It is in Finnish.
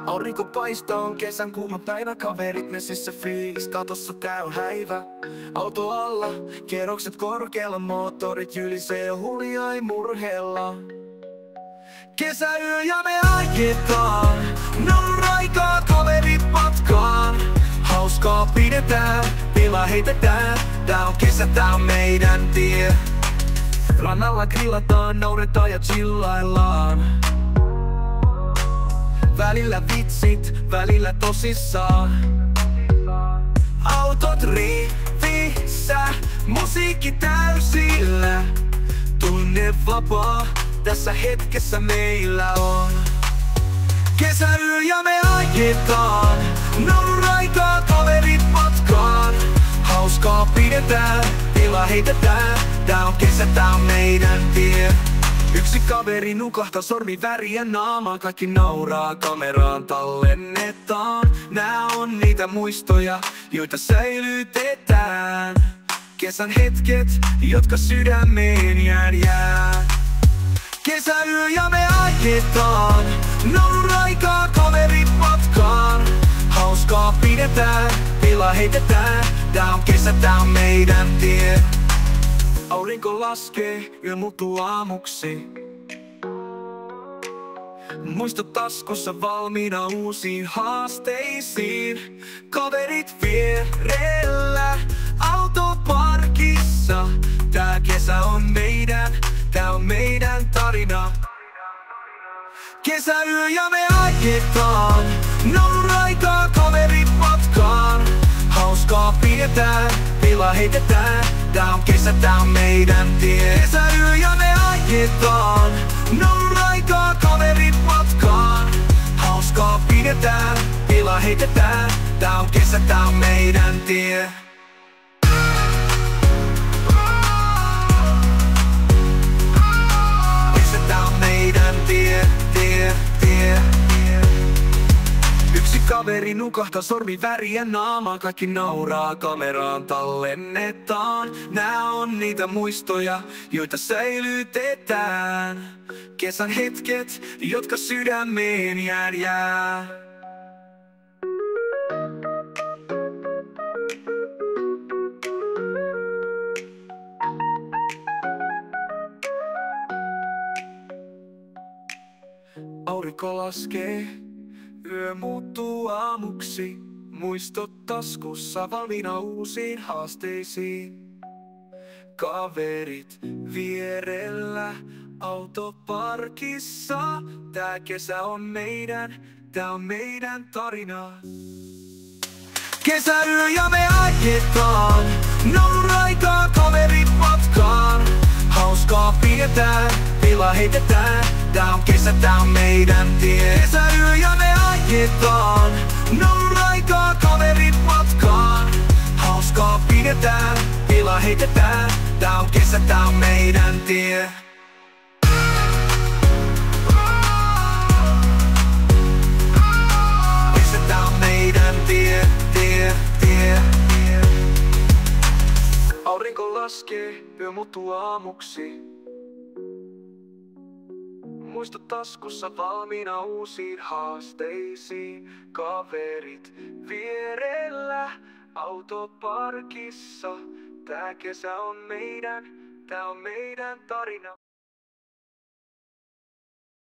Aurinko paistaa, on kesän kuuma päivä. Kaverit messissä fiilis, katossa käy häivä. Auto alla, kierrokset korkealla. Moottorit jylisee ja huljaa ei murheella. Kesäyö ja me ajetaan, raikaa kaverit matkaan. Hauskaa pidetään, pilaa heitetään. Tää on kesä, tää on meidän tie. Rannalla grillataan, nauretaan ja chillaillaan. Välillä vitsit, välillä tosissaan. Autot rivissä, musiikki täysillä. Tunne vapaa, tässä hetkessä meillä on. Kesäyö ja me ajetaan, raikaa kaverit matkaan. Hauskaa pidetään, tilaa heitetään. Tää on kesä, tää on meidän tie. Yksi kaveri nukahtaa, sormi väriä naamaan. Kaikki nauraa, kameraan tallennetaan. Nää on niitä muistoja, joita säilytetään. Kesän hetket, jotka sydämeen jää. Kesäyö ja me ajetaan, raikaa kaverit matkaan. Hauskaa pidetään, pilaa heitetään. Tää on kesä, tää on meidän tie. Aurinko laskee, yö muuttuu aamuksi. Muistot taskussa valmiina uusiin haasteisiin. Kaverit vierellä, autoparkissa. Tää kesä on meidän, tää on meidän tarina. Kesäyö ja me ajetaan, raikaa kaverit matkaan. Hauskaa pidetään, pilaa heitetään. Tää on kesä, tää on meidän tie. Kesäyö ja me ajetaan, raikaa kaverit matkaan. Hauskaa pidetään, pilaa heitetään. Tää on kesä, tää on meidän tie. Kesä, tää on meidän tie. Yksi kaveri nukahtaa, sormi väriä naamaan. Kaikki nauraa, kameraan tallennetaan. Nää on niitä muistoja, joita säilytetään. Kesän hetket, jotka sydämeen jää. Aurinko laskee, yö muuttuu aamuksi. Muistot taskussa valmiina uusiin haasteisiin. Kaverit vierellä, autoparkissa. Tää kesä on meidän, tää on meidän tarina. Kesäyö ja me ajetaan, raikaa kaverit matkaan. Hauskaa pidetään, pilaa heitetään. Tää on kesä, tää on meidän tie. Kesäyö ja me ajetaan, raikaa kaverit matkaan. Hauskaa pidetään, pilaa heitetään. Tää on kesä, tää on meidän tie. Kesä, tää on meidän tie. Aurinko laskee, yö muuttuu aamuksi. Muistot taskussa valmiina uusiin haasteisiin. Kaverit vierellä, autoparkissa. Tää kesä on meidän, tää on meidän tarina.